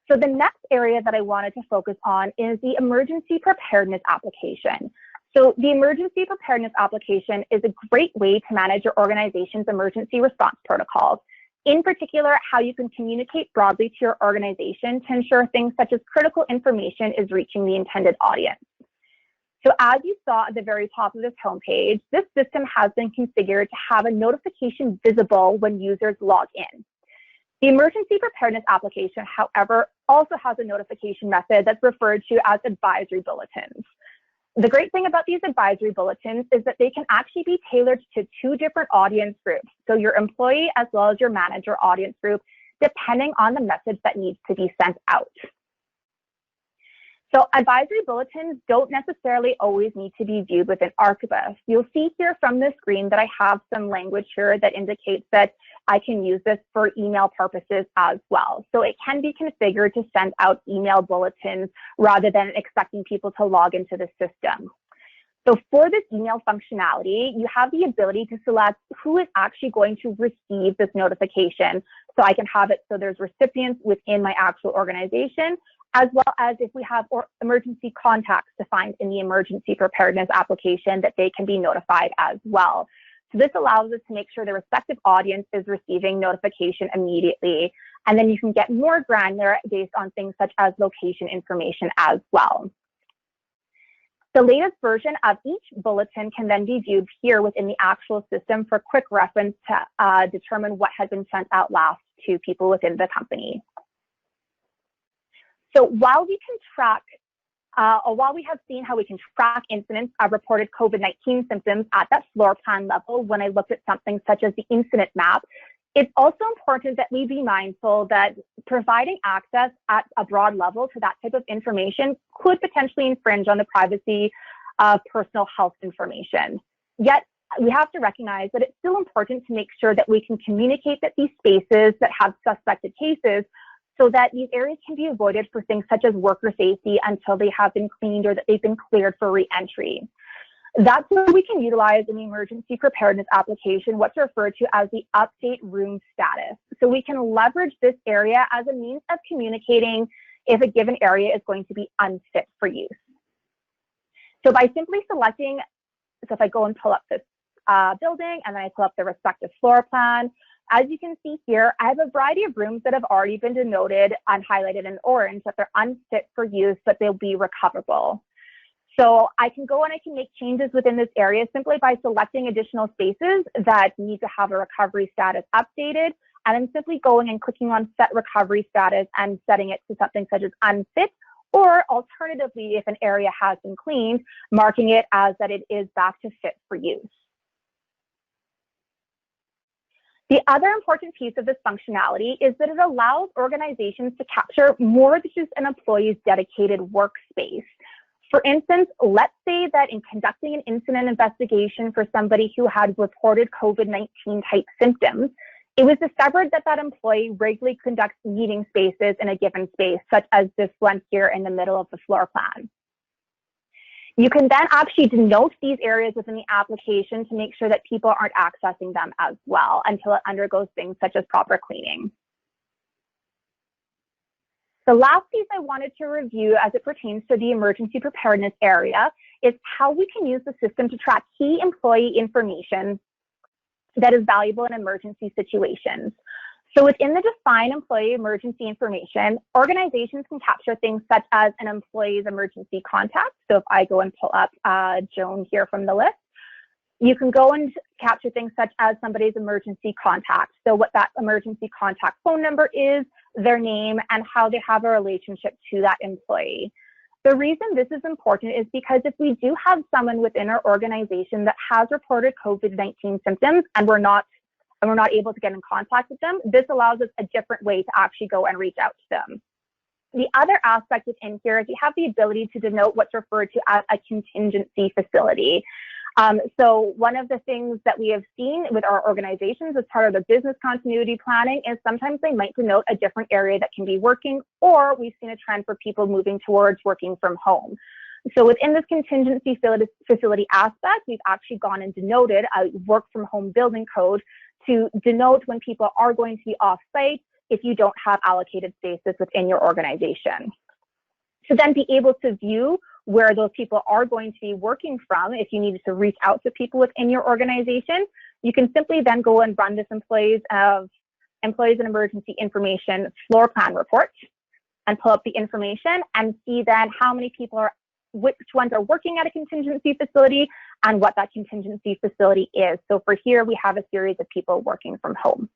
So the next area that I wanted to focus on is the emergency preparedness application. So the emergency preparedness application is a great way to manage your organization's emergency response protocols. In particular, how you can communicate broadly to your organization to ensure things such as critical information is reaching the intended audience. So as you saw at the very top of this homepage, this system has been configured to have a notification visible when users log in. The emergency preparedness application, however, also has a notification method that's referred to as advisory bulletins. The great thing about these advisory bulletins is that they can actually be tailored to two different audience groups, so your employee as well as your manager audience group, depending on the message that needs to be sent out. So advisory bulletins don't necessarily always need to be viewed within Archibus. You'll see here from the screen that I have some language here that indicates that I can use this for email purposes as well. So it can be configured to send out email bulletins rather than expecting people to log into the system. So for this email functionality, you have the ability to select who is actually going to receive this notification. So I can have it so there's recipients within my actual organization, as well as if we have emergency contacts defined in the emergency preparedness application that they can be notified as well. So this allows us to make sure the respective audience is receiving notification immediately. And then you can get more granular based on things such as location information as well. The latest version of each bulletin can then be viewed here within the actual system for quick reference to determine what has been sent out last to people within the company. So while we can track, while we have seen how we can track incidents of reported COVID-19 symptoms at that floor plan level, when I looked at something such as the incident map, it's also important that we be mindful that providing access at a broad level to that type of information could potentially infringe on the privacy of personal health information. Yet, we have to recognize that it's still important to make sure that we can communicate that these spaces that have suspected cases so that these areas can be avoided for things such as worker safety until they have been cleaned or that they've been cleared for re-entry. That's where we can utilize in the emergency preparedness application what's referred to as the update room status. So we can leverage this area as a means of communicating if a given area is going to be unfit for use. So by simply selecting, so if I go and pull up this building and then I pull up the respective floor plan, as you can see here, I have a variety of rooms that have already been denoted and highlighted in orange that they're unfit for use, but they'll be recoverable. So I can go and I can make changes within this area simply by selecting additional spaces that need to have a recovery status updated, and then simply going and clicking on set recovery status and setting it to something such as unfit, or alternatively, if an area has been cleaned, marking it as that it is back to fit for use. The other important piece of this functionality is that it allows organizations to capture more than just an employee's dedicated workspace. For instance, let's say that in conducting an incident investigation for somebody who had reported COVID-19 type symptoms, it was discovered that that employee regularly conducts meeting spaces in a given space, such as this one here in the middle of the floor plan. You can then actually denote these areas within the application to make sure that people aren't accessing them as well until it undergoes things such as proper cleaning. The last piece I wanted to review as it pertains to the emergency preparedness area is how we can use the system to track key employee information that is valuable in emergency situations. So within the defined employee emergency information, organizations can capture things such as an employee's emergency contact. So if I go and pull up Joan here from the list, you can go and capture things such as somebody's emergency contact. So what that emergency contact phone number is, their name, and how they have a relationship to that employee. The reason this is important is because if we do have someone within our organization that has reported COVID-19 symptoms and we're not able to get in contact with them, this allows us a different way to actually go and reach out to them. The other aspect within here is you have the ability to denote what's referred to as a contingency facility. So one of the things that we have seen with our organizations as part of the business continuity planning is sometimes they might denote a different area that can be working, or we've seen a trend for people moving towards working from home. So within this contingency facility aspect, we've actually gone and denoted a work from home building code to denote when people are going to be off site, if you don't have allocated spaces within your organization. To then be able to view where those people are going to be working from, if you needed to reach out to people within your organization, you can simply then go and run this employees and emergency information floor plan report and pull up the information and see then how many people are, which ones are working at a contingency facility and what that contingency facility is. So for here, we have a series of people working from home.